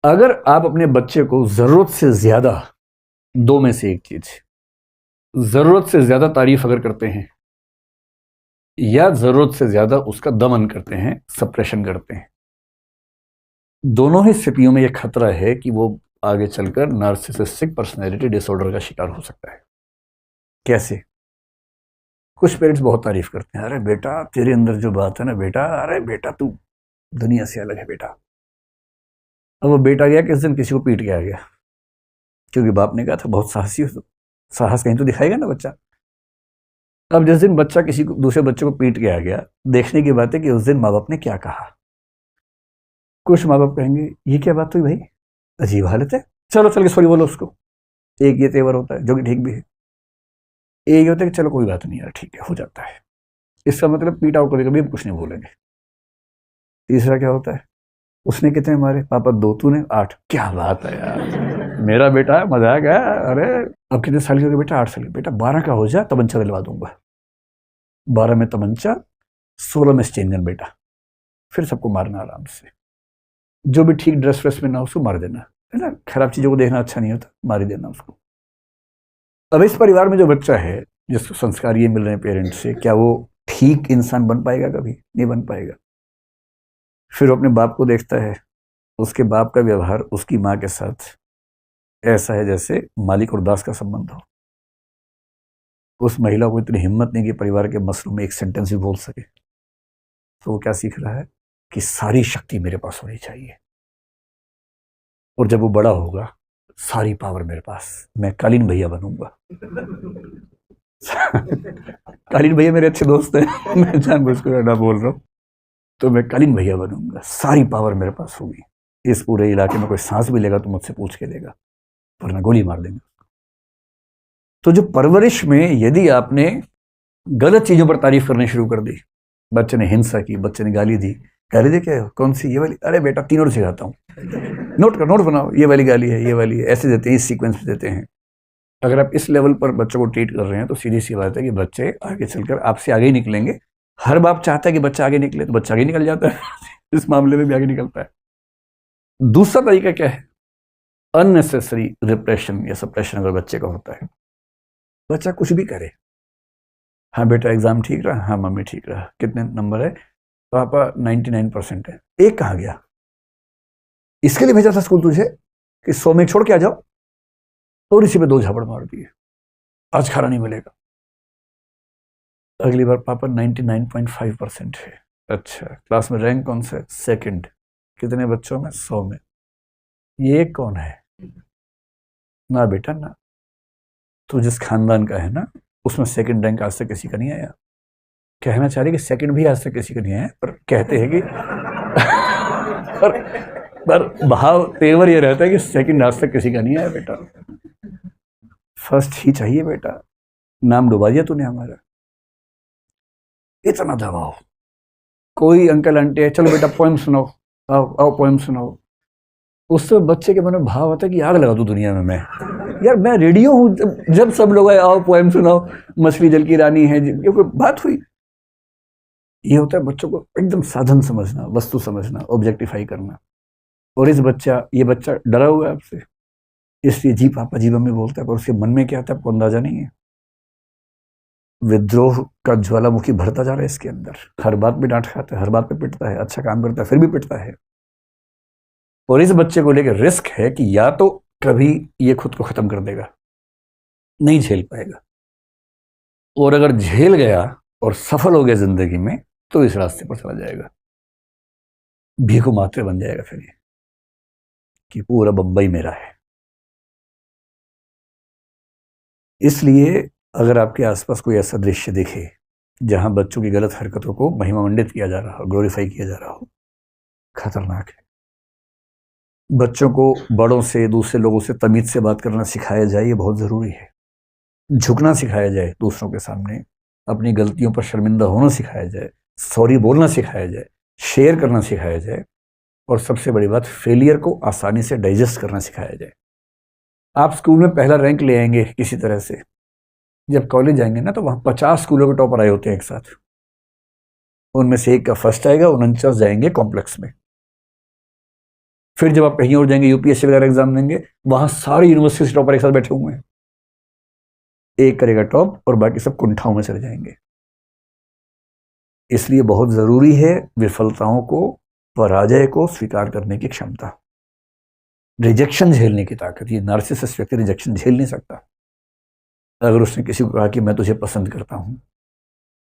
अगर आप अपने बच्चे को जरूरत से ज्यादा, दो में से एक चीज, जरूरत से ज्यादा तारीफ अगर करते हैं या जरूरत से ज्यादा उसका दमन करते हैं, सप्रेशन करते हैं, दोनों ही स्थितियों में यह खतरा है कि वो आगे चलकर नार्सिसिस्टिक पर्सनैलिटी डिसऑर्डर का शिकार हो सकता है। कैसे? कुछ पेरेंट्स बहुत तारीफ करते हैं, अरे बेटा तेरे अंदर जो बात है ना बेटा, अरे बेटा तू दुनिया से अलग है बेटा। अब वो बेटा गया किस दिन किसी को पीट के आ गया, क्योंकि बाप ने कहा था बहुत साहसी हो, तो साहस कहीं तो दिखाएगा ना बच्चा। अब जिस दिन बच्चा किसी को, दूसरे बच्चे को पीट के आ गया, देखने की बात है कि उस दिन माँ बाप ने क्या कहा। कुछ माँ बाप कहेंगे ये क्या बात हुई भाई, अजीब हालत है, चलो चल के सॉरी बोलो उसको। एक ये तेवर होता है जो कि ठीक भी है। एक होता है कि चलो कोई बात नहीं यार, ठीक है हो जाता है, इसका मतलब पीट आउट कभी हम कुछ नहीं बोलेंगे। तीसरा क्या होता है, उसने कितने मारे, पापा 2, तूने 8, क्या बात है यार मेरा बेटा है, मजा आ गया। अरे अब कितने साल के हो गए बेटा, 8 साल के, बेटा 12 का हो जा तमंचा दिलवा दूंगा। 12 में तमंचा, 16 में स्टेन गन बेटा, फिर सबको मारना आराम से, जो भी ठीक ड्रेस व्रेस में ना उसको मार देना, है ना, खराब चीजों को देखना अच्छा नहीं होता, मार ही देना उसको। अब इस परिवार में जो बच्चा है जिसको संस्कार ये मिल रहे हैं पेरेंट्स से, क्या वो ठीक इंसान बन पाएगा? कभी नहीं बन पाएगा। फिर वो अपने बाप को देखता है, उसके बाप का व्यवहार उसकी माँ के साथ ऐसा है जैसे मालिक और दास का संबंध हो। उस महिला को इतनी हिम्मत नहीं कि परिवार के मसलों में एक सेंटेंस भी बोल सके। तो वो क्या सीख रहा है कि सारी शक्ति मेरे पास होनी चाहिए, और जब वो बड़ा होगा सारी पावर मेरे पास, मैं कालीन भैया बनूंगा। कालीन भैया मेरे अच्छे दोस्त हैं, मैं जानबूझ कर ना बोल रहा हूँ। तो मैं कालीन भैया बनूंगा, सारी पावर मेरे पास होगी, इस पूरे इलाके में कोई सांस भी लेगा तो मुझसे पूछ के लेगा, वरना गोली मार देंगे। तो जो परवरिश में यदि आपने गलत चीजों पर तारीफ करनी शुरू कर दी, बच्चे ने हिंसा की, बच्चे ने गाली दी, गाली दे क्या, कौन सी, ये वाली, अरे बेटा तीनों सिखाता हूँ, नोट कर, नोट बनाओ, ये वाली गाली है, ये वाली है, ऐसे देते हैं, इस सीक्वेंस में देते हैं। अगर आप इस लेवल पर बच्चों को ट्रीट कर रहे हैं तो सीधी सी बात है कि बच्चे आगे चलकर आपसे आगे ही निकलेंगे। हर बाप चाहता है कि बच्चा आगे निकले, तो बच्चा आगे निकल जाता है। इस मामले में भी आगे निकलता है। दूसरा तरीका क्या है, अननेसेसरी रिप्रेशन या सप्रेशन अगर बच्चे का होता है, बच्चा कुछ भी करे, हाँ बेटा एग्जाम ठीक रहा, हाँ मम्मी ठीक रहा, कितने नंबर है पापा, 99% है, एक कहाँ गया, इसके लिए भेजा था स्कूल तुझे कि 100 में छोड़ के आ जाओ, और इसी पे 2 झापड़ मार दिए, आज खाना नहीं मिलेगा। अगली बार पापा 99.5% है, अच्छा क्लास में रैंक कौन सा है, सेकंड, कितने बच्चों में, 100 में, ये कौन है, ना बेटा ना, तो जिस खानदान का है ना उसमें सेकंड रैंक आज तक किसी का नहीं आया। कहना चाह रही कि सेकंड भी आज तक किसी का नहीं आया, पर कहते हैं कि पर भाव तेवर ये रहता है कि सेकंड आज तक किसी का नहीं आया बेटा, फर्स्ट ही चाहिए बेटा, नाम डुबा दिया तूने हमारा। इतना दबाव, कोई अंकल आंटी है, चलो बेटा पोएम सुनाओ, आओ आओ पोएम सुनाओ, उससे बच्चे के मन में भाव आता है कि आग लगा दूं दुनिया में मैं, यार मैं रेडियो हूँ, जब सब लोग आए आओ पोएम सुनाओ, मछली जल की रानी है, ये कोई बात हुई। ये होता है बच्चों को एकदम साधन समझना, वस्तु समझना, ऑब्जेक्टिफाई करना। और ये बच्चा डरा हुआ है आपसे, इसलिए जी पापा जी मम्मी बोलता है, पर उसके मन में क्या आता है आपको अंदाजा नहीं है। विद्रोह का ज्वालामुखी भरता जा रहा है इसके अंदर, हर बात पे डांट खाता है, हर बात पे पिटता है, अच्छा काम करता है फिर भी पिटता है। और इस बच्चे को लेकर रिस्क है कि या तो कभी ये खुद को खत्म कर देगा, नहीं झेल पाएगा, और अगर झेल गया और सफल हो गया जिंदगी में तो इस रास्ते पर चला जाएगा, भीखू मात्रे बन जाएगा फिर ये कि पूरा बंबई मेरा है। इसलिए अगर आपके आसपास कोई ऐसा दृश्य दिखे जहां बच्चों की गलत हरकतों को महिमामंडित किया जा रहा हो, ग्लोरीफाई किया जा रहा हो, खतरनाक है। बच्चों को बड़ों से, दूसरे लोगों से तमीज से बात करना सिखाया जाए, ये बहुत ज़रूरी है। झुकना सिखाया जाए दूसरों के सामने, अपनी गलतियों पर शर्मिंदा होना सिखाया जाए, सॉरी बोलना सिखाया जाए, शेयर करना सिखाया जाए, और सबसे बड़ी बात फेलियर को आसानी से डाइजेस्ट करना सिखाया जाए। आप स्कूल में पहला रैंक ले आएंगे किसी तरह से, जब कॉलेज जाएंगे ना तो वहाँ 50 स्कूलों के टॉपर आए होते हैं एक साथ, उनमें से एक का फर्स्ट आएगा, 49 जाएंगे कॉम्प्लेक्स में, फिर जब आप कहीं और जाएंगे, यूपीएससी वगैरह एग्जाम देंगे, वहां सारे यूनिवर्सिटी से टॉपर एक साथ बैठे हुए हैं, एक करेगा टॉप और बाकी सब कुंठाओं में चले जाएंगे। इसलिए बहुत जरूरी है विफलताओं को, पराजय को स्वीकार करने की क्षमता, रिजेक्शन झेलने की ताकत। ये नार्सिसिस्ट व्यक्ति रिजेक्शन झेल नहीं सकता। अगर उसने किसी को कहा कि मैं तुझे पसंद करता हूं,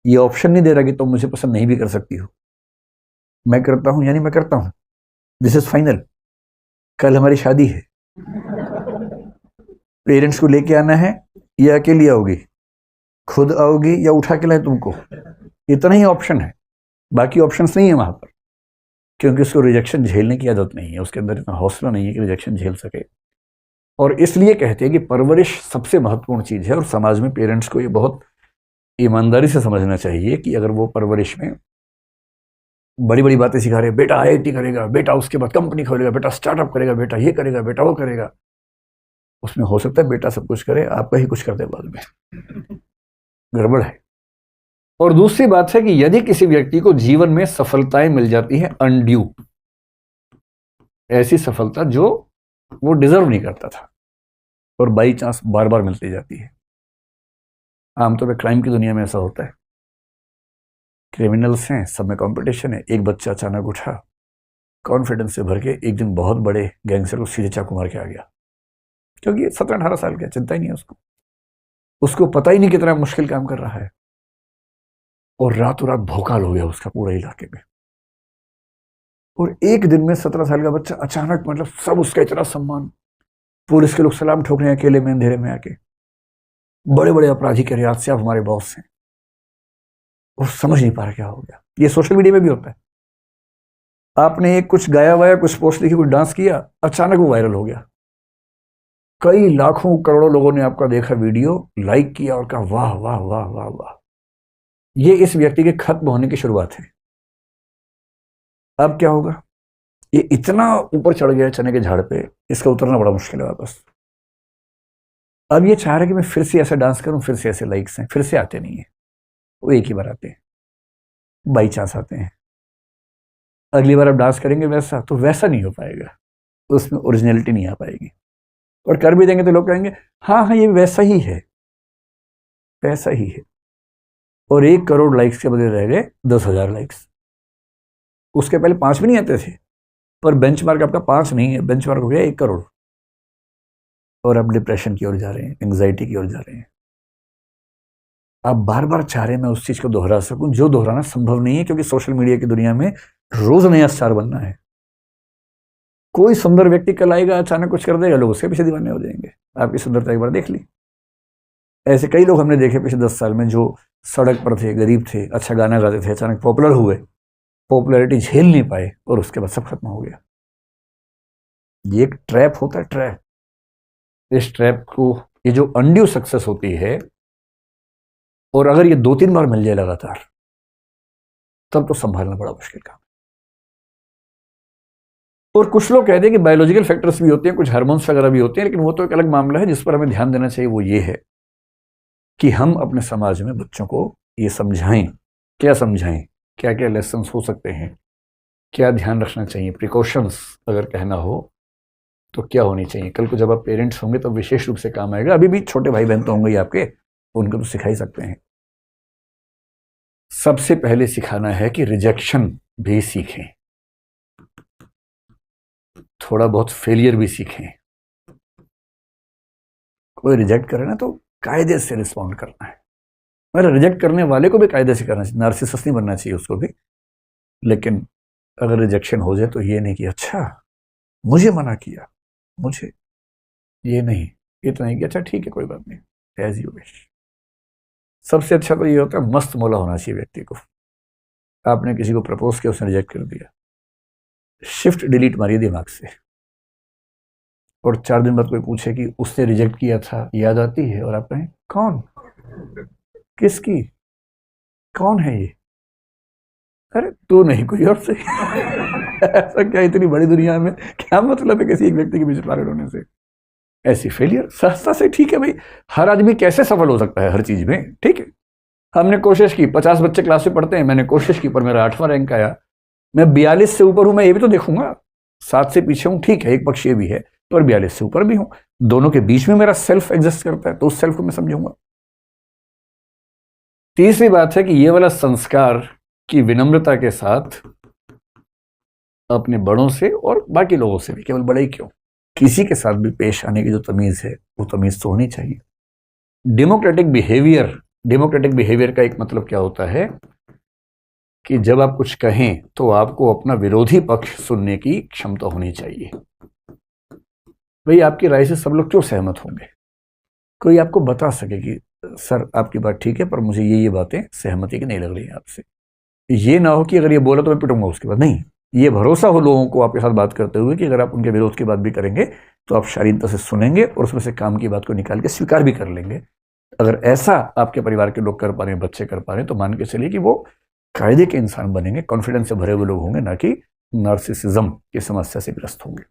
ये ऑप्शन नहीं दे रहा कि तुम मुझे पसंद नहीं भी कर सकती हो, मैं करता हूं यानी मैं करता हूं, दिस इज फाइनल, कल हमारी शादी है, पेरेंट्स को लेके आना है या अकेली आओगी, खुद आओगी या उठा के लाए तुमको, इतना ही ऑप्शन है, बाकी ऑप्शंस नहीं है वहां पर, क्योंकि उसको रिजेक्शन झेलने की आदत नहीं है, उसके अंदर इतना हौसला नहीं है कि रिजेक्शन झेल सके। और इसलिए कहते हैं कि परवरिश सबसे महत्वपूर्ण चीज है, और समाज में पेरेंट्स को ये बहुत ईमानदारी से समझना चाहिए कि अगर वो परवरिश में बड़ी बड़ी बातें सिखा रहे हैं, बेटा आईआईटी करेगा, बेटा उसके बाद कंपनी खोलेगा, बेटा स्टार्टअप करेगा, बेटा ये करेगा, बेटा वो करेगा, उसमें हो सकता है बेटा सब कुछ करे, आपका ही कुछ कर दे बाद में, गड़बड़ है। और दूसरी बात है कि यदि किसी व्यक्ति को जीवन में सफलताएं मिल जाती हैं अनड्यू, ऐसी सफलता जो वो डिजर्व नहीं करता था और बाई चांस बार बार मिलती जाती है, आमतौर पर क्राइम की दुनिया में ऐसा होता है, क्रिमिनल्स हैं, सब में कंपटीशन है, एक बच्चा अचानक उठा कॉन्फिडेंस से भर के, एक दिन बहुत बड़े गैंगस्टर को सीधे चाकू मार के आ गया, क्योंकि 17-18 साल का, चिंता ही नहीं है उसको पता ही नहीं कितना मुश्किल काम कर रहा है, और रातों रात भोकाल हो गया उसका पूरा इलाके में। और एक दिन में 17 साल का बच्चा अचानक, मतलब सब उसका इतना सम्मान, पुलिस के लोग सलाम ठोक रहे हैं अकेले में अंधेरे में आके, बड़े बड़े अपराधी कह रहे हैं आज से आप हमारे बॉस हैं, और समझ नहीं पा रहा क्या हो गया। ये सोशल मीडिया में भी होता है, आपने एक कुछ गाया वाया, कुछ पोस्ट लिखी, कुछ डांस किया, अचानक वो वायरल हो गया, कई लाखों करोड़ों लोगों ने आपका देखा वीडियो, लाइक किया और कहा वाह वाह वाह वाह वाह। ये इस व्यक्ति के खत्म होने की शुरुआत है। अब क्या होगा, ये इतना ऊपर चढ़ गया चने के झाड़ पे, इसका उतरना बड़ा मुश्किल है वापस। अब ये चाह रहा है कि मैं फिर से ऐसा डांस करूं, फिर से ऐसे लाइक्स हैं, फिर से आते नहीं है, वो एक ही बार आते हैं, बाई चांस आते हैं। अगली बार आप डांस करेंगे वैसा, तो वैसा नहीं हो पाएगा, उसमें ओरिजिनलिटी नहीं आ पाएगी, और कर भी देंगे तो लोग कहेंगे हाँ हाँ ये वैसा ही है, वैसा ही है। और 1 करोड़ लाइक्स के बदले रह गए 10,000 लाइक्स। उसके पहले 5 भी नहीं आते थे, पर बेंचमार्क आपका 5 नहीं है, बेंचमार्क हो गया 1 करोड़, और आप डिप्रेशन की ओर जा रहे हैं, एंग्जाइटी की ओर जा रहे हैं। आप बार बार चाह रहे हैं मैं उस चीज को दोहरा सकूं जो दोहराना संभव नहीं है, क्योंकि सोशल मीडिया की दुनिया में रोज नया स्टार बनना है। कोई सुंदर व्यक्ति कल आएगा, अचानक कुछ कर देगा, लोग उसके पीछे दीवाने हो जाएंगे, आपकी सुंदरता एक बार देख ली। ऐसे कई लोग हमने देखे पिछले 10 साल में, जो सड़क पर थे, गरीब थे, अच्छा गाना गाते थे, अचानक पॉपुलर हुए, पॉपुलैरिटी झेल नहीं पाए, और उसके बाद सब खत्म हो गया। ये एक ट्रैप होता है, ट्रैप। इस ट्रैप को, ये जो अनड्यू सक्सेस होती है, और अगर ये 2-3 बार मिल जाए लगातार, तब तो संभालना बड़ा मुश्किल काम है। और कुछ लोग कहते हैं कि बायोलॉजिकल फैक्टर्स भी होते हैं, कुछ हार्मोन्स वगैरह भी होते हैं, लेकिन वो तो एक अलग मामला है जिस पर हमें ध्यान देना चाहिए। वो ये है कि हम अपने समाज में बच्चों को ये समझाएं, क्या समझाएं, क्या क्या लेसन्स हो सकते हैं, क्या ध्यान रखना चाहिए, प्रिकॉशंस अगर कहना हो तो क्या होनी चाहिए। कल को जब आप पेरेंट्स होंगे तो विशेष रूप से काम आएगा। अभी भी छोटे भाई बहन तो होंगे ही आपके, उनको तो सिखा ही सकते हैं। सबसे पहले सिखाना है कि रिजेक्शन भी सीखें, थोड़ा बहुत फेलियर भी सीखें। कोई रिजेक्ट करे ना तो कायदे से रिस्पॉन्ड करना है, मतलब रिजेक्ट करने वाले को भी कायदे से करना चाहिए, नार्सिसिस्ट नहीं बनना चाहिए उसको भी। लेकिन अगर रिजेक्शन हो जाए तो ये नहीं कि अच्छा मुझे मना किया, मुझे ये नहीं, इतना ही कि अच्छा ठीक है कोई बात नहीं, एज यू विश। सबसे अच्छा तो ये होता है मस्त मौला होना चाहिए व्यक्ति को। आपने किसी को प्रपोज किया, उसने रिजेक्ट कर दिया, शिफ्ट डिलीट मारिए दिमाग से, और 4 दिन बाद कोई पूछे कि उसने रिजेक्ट किया था, याद आती है, और आप कहें कौन, किसकी, कौन है ये, अरे तू नहीं कोई और से। ऐसा क्या, इतनी बड़ी दुनिया में क्या मतलब है किसी एक व्यक्ति के पीछे पागल होने से। ऐसी फेलियर सस्ता से ठीक है भाई, हर आदमी कैसे सफल हो सकता है हर चीज में, ठीक है। हमने कोशिश की, 50 बच्चे क्लास में पढ़ते हैं, मैंने कोशिश की पर मेरा 8वां रैंक आया, मैं 42 से ऊपर हूं, मैं ये भी तो देखूंगा। 7 से पीछे हूं, ठीक है, एक पक्ष ये भी है, पर 42 से ऊपर भी हूं, दोनों के बीच में मेरा सेल्फ एग्जिस्ट करता है, तो उस सेल्फ को मैं समझूंगा। तीसरी बात है कि ये वाला संस्कार की विनम्रता के साथ अपने बड़ों से और बाकी लोगों से भी, केवल बड़े ही क्यों, किसी के साथ भी पेश आने की जो तमीज है वो तमीज तो होनी चाहिए। डेमोक्रेटिक बिहेवियर का एक मतलब क्या होता है कि जब आप कुछ कहें तो आपको अपना विरोधी पक्ष सुनने की क्षमता होनी चाहिए। भाई आपकी राय से सब लोग क्यों सहमत होंगे? कोई आपको बता सके कि सर आपकी बात ठीक है पर मुझे ये बातें सहमति की नहीं लग रही है आपसे। ये ना हो कि अगर ये बोला तो मैं पिटूंगा उसके बाद, नहीं, ये भरोसा हो लोगों को आपके साथ बात करते हुए कि अगर आप उनके विरोध की बात भी करेंगे तो आप शालीनता से सुनेंगे और उसमें से काम की बात को निकाल के स्वीकार भी कर लेंगे। अगर ऐसा आपके परिवार के लोग कर पा रहे हैं, बच्चे कर पा रहे हैं, तो मान के चलिए कि वो कायदे के इंसान बनेंगे, कॉन्फिडेंस से भरे हुए लोग होंगे, ना कि नार्सिसिज्म की समस्या से ग्रस्त होंगे।